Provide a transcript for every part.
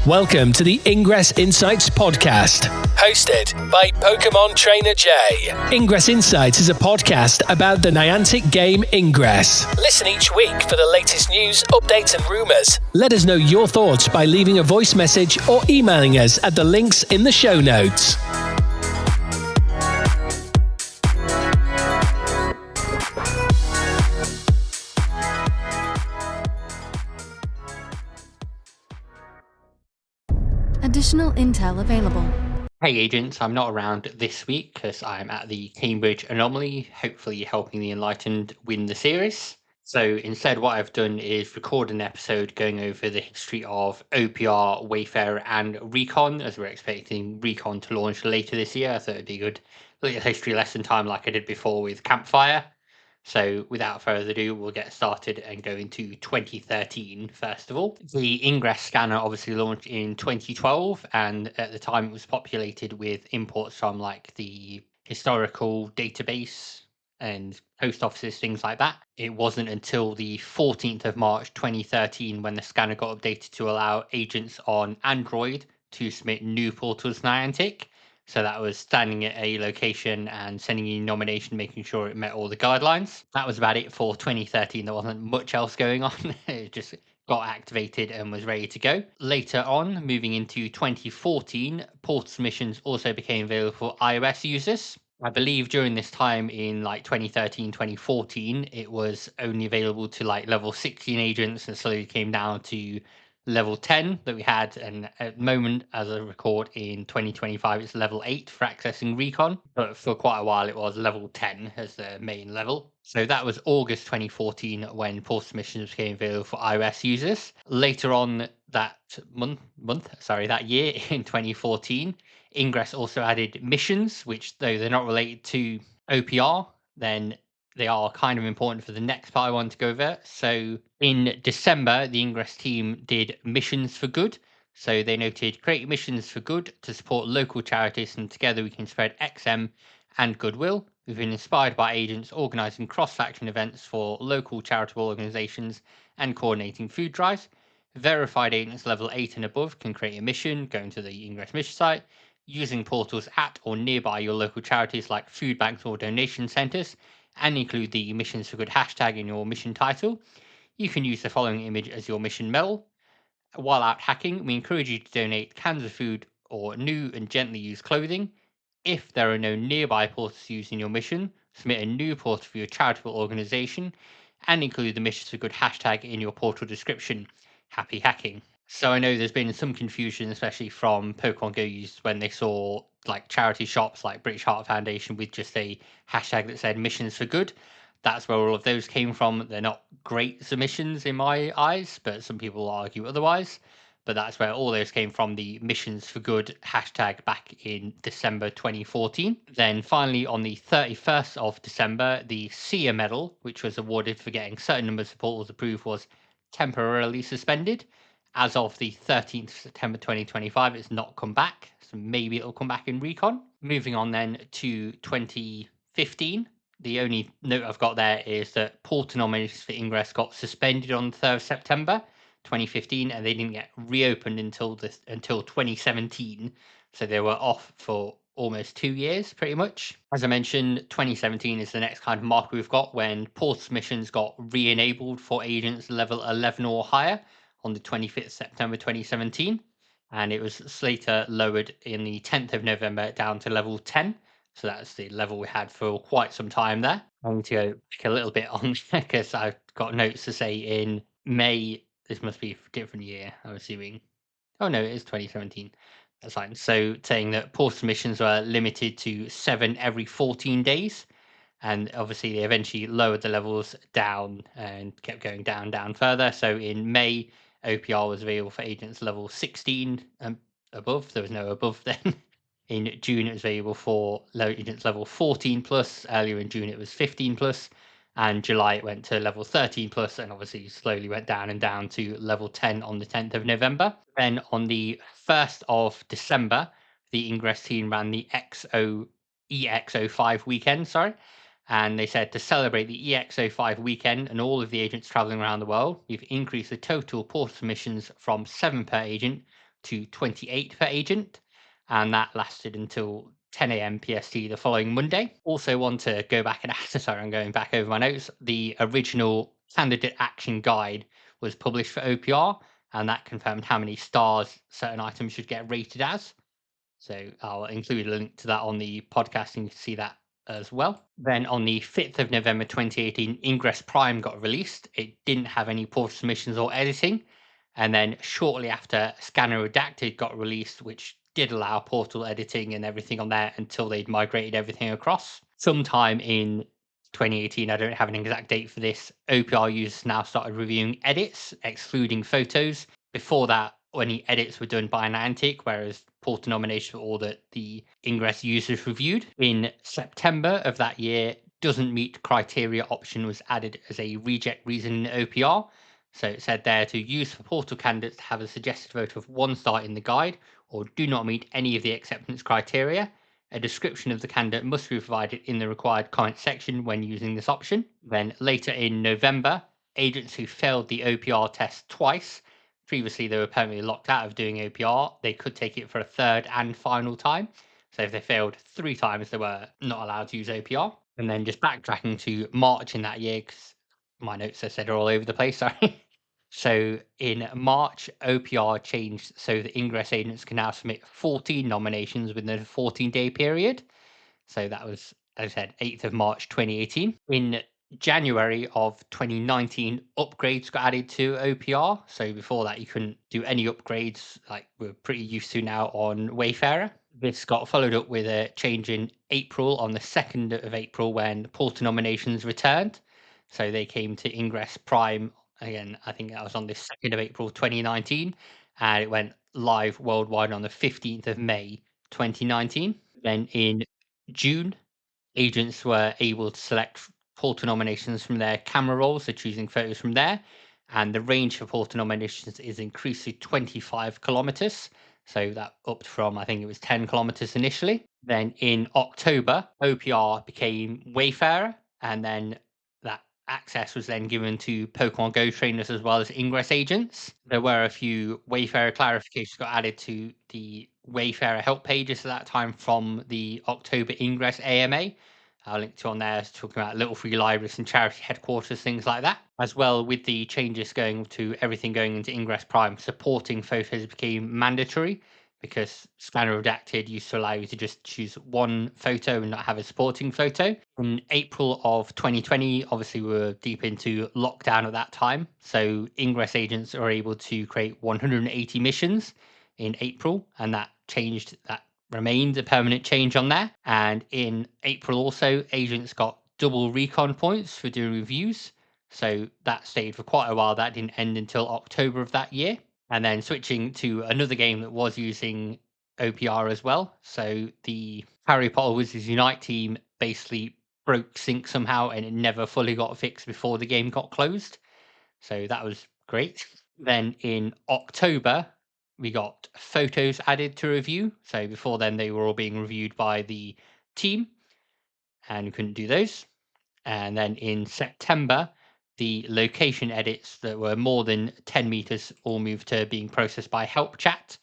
Welcome to the Ingress Insights podcast, hosted by PkmnTrainerJ. Ingress Insights is a podcast about the Niantic game Ingress. Listen each week for the latest news, updates and rumours. Let us know your thoughts by leaving a voice message or emailing us at the links in the show notes. Additional intel available. Hey agents, I'm not around this week because I'm at the Cambridge Anomaly, hopefully helping the Enlightened win the series. So instead what I've done is record an episode going over the history of OPR, Wayfarer and Recon, as we're expecting Recon to launch later this year. I thought it'd be a good little history lesson time like I did before with Campfire. So without further ado, we'll get started and go into 2013 first of all. The Ingress scanner obviously launched in 2012, and at the time it was populated with imports from like the historical database and post offices, things like that. It wasn't until the 14th of March 2013 when the scanner got updated to allow agents on Android to submit new portals to Niantic. So that was standing at a location and sending you a nomination, making sure it met all the guidelines. That was about it for 2013. There wasn't much else going on. It just got activated and was ready to go. Later on, moving into 2014, portal submissions also became available for iOS users. I believe during this time in like 2013, 2014, it was only available to like level 16 agents and slowly came down to level 10 that we had, and at the moment as I record in 2025 it's level 8 for accessing Recon, but for quite a while it was level 10 as the main level. So that was August 2014 when portal submissions became available for iOS users. Later on that that year in 2014, Ingress also added missions, which though they're not related to OPR, then they are kind of important for the next part I want to go over. So in December, the Ingress team did missions for good. So they noted create missions for good to support local charities, and together we can spread XM and goodwill. We've been inspired by agents organising cross-faction events for local charitable organisations and coordinating food drives. Verified agents level 8 and above can create a mission, going to the Ingress mission site, using portals at or nearby your local charities like food banks or donation centres, and include the Missions for Good hashtag in your mission title. You can use the following image as your mission medal. While out hacking, we encourage you to donate cans of food or new and gently used clothing. If there are no nearby portals used in your mission, submit a new portal for your charitable organisation and include the Missions for Good hashtag in your portal description. Happy hacking. So I know there's been some confusion, especially from Pokemon Go users when they saw like charity shops like British Heart Foundation with just a hashtag that said missions for good. That's where all of those came from. They're not great submissions in my eyes, but some people argue otherwise. But that's where all those came from, the missions for good hashtag back in December 2014. Then finally on the 31st of December, the SEER medal, which was awarded for getting certain numbers of portals approved, was temporarily suspended. As of the 13th of September 2025, it's not come back. So maybe it'll come back in Recon. Moving on then to 2015. The only note I've got there is that portal nominations for Ingress got suspended on the 3rd of September 2015, and they didn't get reopened until 2017. So they were off for almost 2 years, pretty much. As I mentioned, 2017 is the next kind of marker we've got when portal submissions got re-enabled for agents level 11 or higher on the 25th of September 2017, and it was later lowered in the 10th of November down to level 10. So that's the level we had for quite some time there. I'm going to go pick a little bit on because I've got notes to say in May. This must be a different year, I'm assuming. Oh no, it is 2017. That's fine. So saying that portal submissions were limited to 7 every 14 days. And obviously they eventually lowered the levels down and kept going down further. So in May, OPR was available for agents level 16 and above. There was no above then. In June, it was available for agents level 14 plus. Earlier in June, it was 15 plus. And July, it went to level 13 plus, and obviously slowly went down and down to level 10 on the 10th of November. Then on the 1st of December, the Ingress team ran the EX05 weekend, and they said to celebrate the EX05 weekend and all of the agents traveling around the world, we've increased the total portal submissions from 7 per agent to 28 per agent, and that lasted until 10 a.m. PST the following Monday. Also want to go back and sorry, I'm going back over my notes. The original candidate action guide was published for OPR, and that confirmed how many stars certain items should get rated as. So I'll include a link to that on the podcast, and you can see that as well. Then on the 5th of November 2018, Ingress Prime got released. It didn't have any portal submissions or editing. And then shortly after, Scanner Redacted got released, which did allow portal editing and everything on there until they'd migrated everything across. Sometime in 2018, I don't have an exact date for this, OPR users now started reviewing edits, excluding photos. Before that, any edits were done by Niantic, whereas portal nominations were all that the Ingress users reviewed. In September of that year, doesn't meet criteria option was added as a reject reason in OPR. So it said there to use for portal candidates to have a suggested vote of 1 star in the guide or do not meet any of the acceptance criteria. A description of the candidate must be provided in the required comment section when using this option. Then later in November, agents who failed the OPR test twice, previously they were permanently locked out of doing OPR, they could take it for a third and final time. So if they failed 3 times, they were not allowed to use OPR. And then just backtracking to March in that year, because my notes I said are all over the place, sorry. So in March, OPR changed so the Ingress agents can now submit 14 nominations within a 14-day period. So that was, as I said, 8th of March 2018. In January of 2019, upgrades got added to OPR. So before that, you couldn't do any upgrades like we're pretty used to now on Wayfarer. This got followed up with a change in April, on the 2nd of April, when portal nominations returned. So they came to Ingress Prime again. I think that was on the 2nd of April 2019, and it went live worldwide on the 15th of May 2019. Then in June, agents were able to select portal nominations from their camera rolls, so choosing photos from there. And the range for portal nominations is increased to 25 kilometers. So that upped from, I think it was 10 kilometers initially. Then in October, OPR became Wayfarer, and then that access was then given to Pokemon Go trainers as well as Ingress agents. There were a few Wayfarer clarifications got added to the Wayfarer help pages at that time from the October Ingress AMA. I'll link to on there, talking about little free libraries and charity headquarters, things like that. As well, with the changes going to everything going into Ingress Prime, supporting photos became mandatory, because Scanner Redacted used to allow you to just choose one photo and not have a supporting photo. In April of 2020, obviously we were deep into lockdown at that time, so Ingress agents are able to create 180 missions in April, and that remained a permanent change on there. And in April also, agents got double recon points for doing reviews, so that stayed for quite a while. That didn't end until October of that year. And then switching to another game that was using OPR as well. So the Harry Potter Wizards Unite team basically broke sync somehow, and it never fully got fixed before the game got closed. So that was great. Then in October, we got photos added to review. So before then, they were all being reviewed by the team, and you couldn't do those. And then in September, the location edits that were more than 10 meters all moved to being processed by help chat.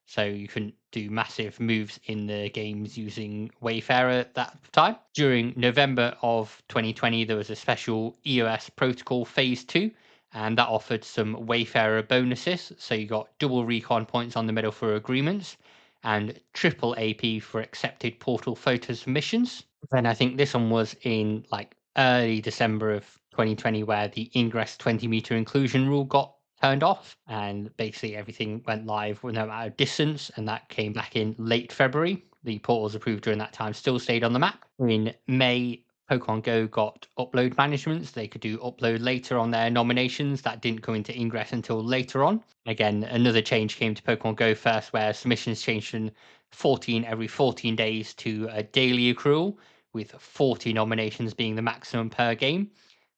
So you couldn't do massive moves in the games using Wayfarer at that time. During November of 2020, there was a special EOS protocol phase 2, and that offered some Wayfarer bonuses. So you got double recon points on the medal for agreements and triple AP for accepted portal photo submissions. Then I think this one was in like early December of 2020, where the Ingress 20-meter inclusion rule got turned off, and basically everything went live with no matter distance, and that came back in late February. The portals approved during that time still stayed on the map. In May, Pokemon Go got upload management, so they could do upload later on their nominations. That didn't come into Ingress until later on. Again, another change came to Pokemon Go first, where submissions changed from 14 every 14 days to a daily accrual, with 40 nominations being the maximum per game.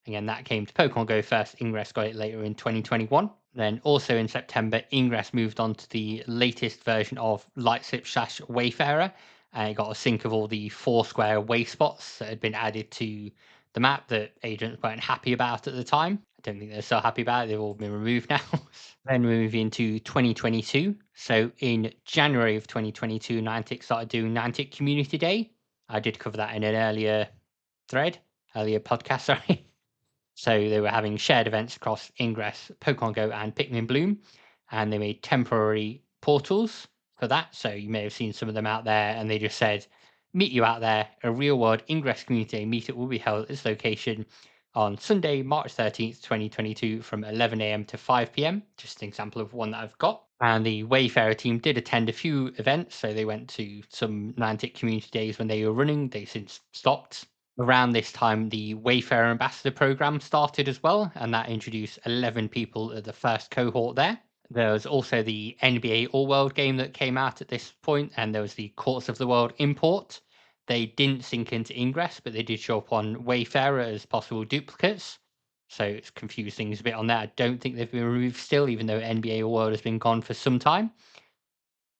Again, that came to Pokemon Go first. Ingress got it later in 2021. Then also in September, Ingress moved on to the latest version of Lightslip / Wayfarer, and it got a sync of all the Foursquare way spots that had been added to the map that agents weren't happy about at the time. don't think they're so happy about it. They've all been removed now. Then we move into 2022. So in January of 2022, Niantic started doing Niantic Community Day. I did cover that in an earlier podcast, sorry. So they were having shared events across Ingress, Pokemon Go, and Pikmin Bloom, and they made temporary portals for that. So you may have seen some of them out there, and they just said, meet you out there. A real-world Ingress Community Day meetup will be held at this location on Sunday, March 13th, 2022, from 11 a.m. to 5 p.m. Just an example of one that I've got. And the Wayfarer team did attend a few events. So they went to some Niantic Community Days when they were running. They since stopped. Around this time, the Wayfarer Ambassador program started as well, and that introduced 11 people at the first cohort there. There was also the NBA All-World game that came out at this point, and there was the Courts of the World import. They didn't sync into Ingress, but they did show up on Wayfarer as possible duplicates. So it's confused things a bit on that. I don't think they've been removed still, even though NBA All-World has been gone for some time.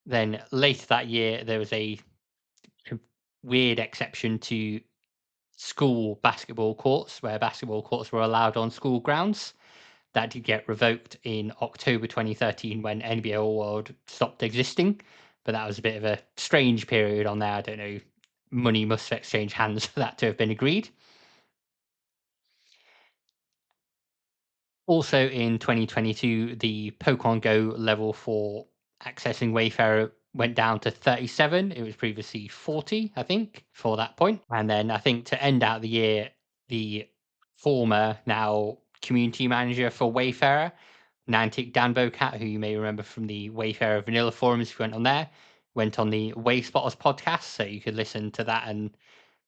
Then later that year, there was a weird exception to school basketball courts, where basketball courts were allowed on school grounds. That did get revoked in October 2013 when NBA All-World stopped existing. But that was a bit of a strange period on there. I don't know. Money must have exchanged hands for that to have been agreed. Also in 2022, the Pokemon Go level for accessing Wayfarer went down to 37. It was previously 40, I think, for that point. And then I think to end out the year, the former, now community manager for Wayfarer, Niantic Danbocat, who you may remember from the Wayfarer Vanilla forums, if you went on there, went on the Wayspotters podcast. So you could listen to that and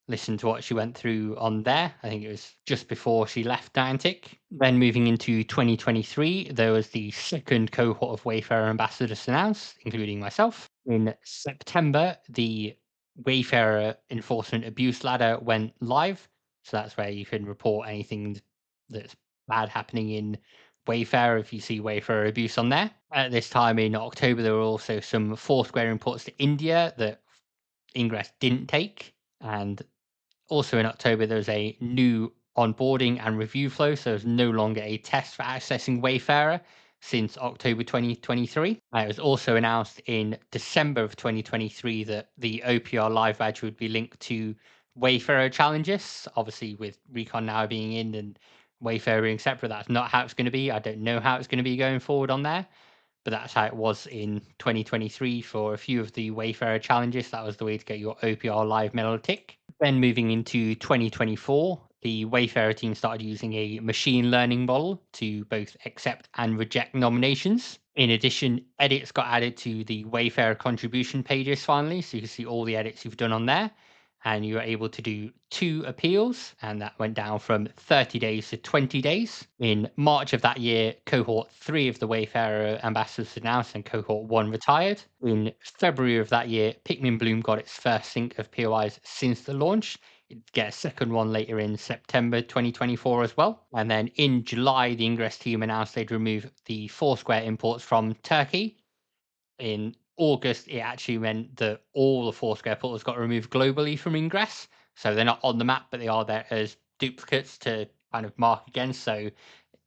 listen to what she went through on there. I think it was just before she left Niantic. Then moving into 2023, there was the second cohort of Wayfarer ambassadors announced, including myself. In September, the Wayfarer Enforcement Abuse Ladder went live. So that's where you can report anything that's bad happening in Wayfarer if you see Wayfarer abuse on there. At this time in October, there were also some Foursquare imports to India that Ingress didn't take. And also in October, there's a new onboarding and review flow, so there's no longer a test for accessing Wayfarer since October 2023. It was also announced in December of 2023 that the OPR live badge would be linked to Wayfarer challenges. Obviously, with Recon now being in and Wayfarer being separate, that's not how it's going to be. I don't know how it's going to be going forward on there, but that's how it was in 2023 for a few of the Wayfarer challenges. That was the way to get your OPR live medal tick. Then moving into 2024, the Wayfarer team started using a machine learning model to both accept and reject nominations. In addition, edits got added to the Wayfarer contribution pages finally, so you can see all the edits you've done on there. And you were able to do 2 appeals, and that went down from 30 days to 20 days. In March of that year, cohort 3 of the Wayfarer ambassadors announced and cohort 1 retired. In February of that year, Pikmin Bloom got its first sync of POIs since the launch. It get a second one later in September 2024 as well. And then in July, the Ingress team announced they'd remove the Foursquare imports from Turkey. In August, it actually meant that all the Foursquare portals got removed globally from Ingress. So they're not on the map, but they are there as duplicates to kind of mark against. So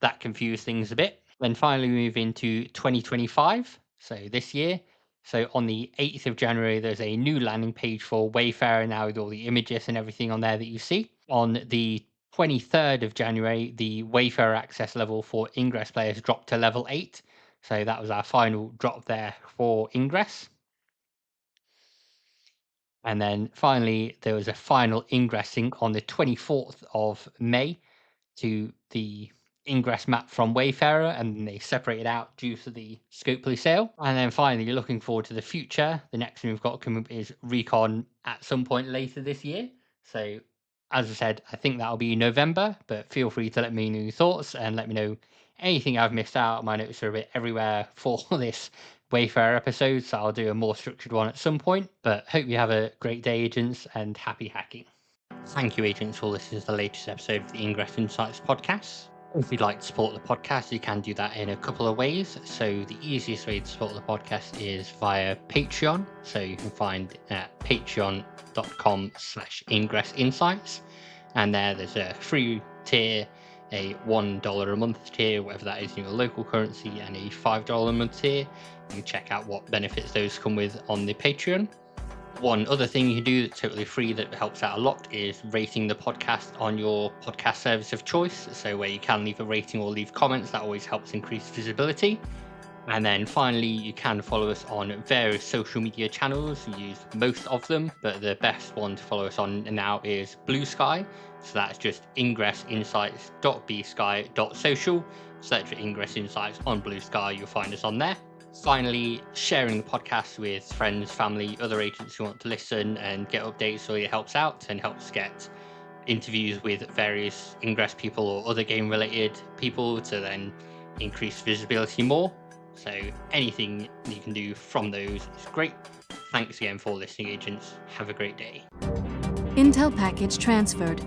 that confused things a bit. Then finally, we move into 2025. So this year. So on the 8th of January, there's a new landing page for Wayfarer now with all the images and everything on there that you see. On the 23rd of January, the Wayfarer access level for Ingress players dropped to level 8. So that was our final drop there for Ingress. And then finally, there was a final Ingress sync on the 24th of May to the Ingress map from Wayfarer, and then they separated out due to the Scopely sale. And then finally, looking forward to the future, the next thing we've got coming up is Recon at some point later this year. So as I said, I think that'll be November, but feel free to let me know your thoughts and let me know anything I've missed out. My notes are a bit everywhere for this Wayfarer episode, so I'll do a more structured one at some point. But hope you have a great day, agents, and happy hacking. Thank you, agents, for listening to the latest episode of the Ingress Insights podcast. If you'd like to support the podcast, you can do that in a couple of ways. So the easiest way to support the podcast is via Patreon. So you can find at patreon.com/Ingress Insights. And there's a free tier a $1 a month tier, whatever that is in your local currency, and a $5 a month tier. You can check out what benefits those come with on the Patreon. One other thing you can do that's totally free that helps out a lot is rating the podcast on your podcast service of choice. So where you can leave a rating or leave comments, that always helps increase visibility. And then finally, you can follow us on various social media channels. We use most of them, but the best one to follow us on now is Blue Sky. So that's just ingressinsights.bsky.social. Search for Ingress Insights on Blue Sky, you'll find us on there. Finally, sharing the podcast with friends, family, other agents who want to listen and get updates really helps out and helps get interviews with various Ingress people or other game-related people to then increase visibility more. So anything you can do from those is great. Thanks again for listening, agents. Have a great day. Intel package transferred.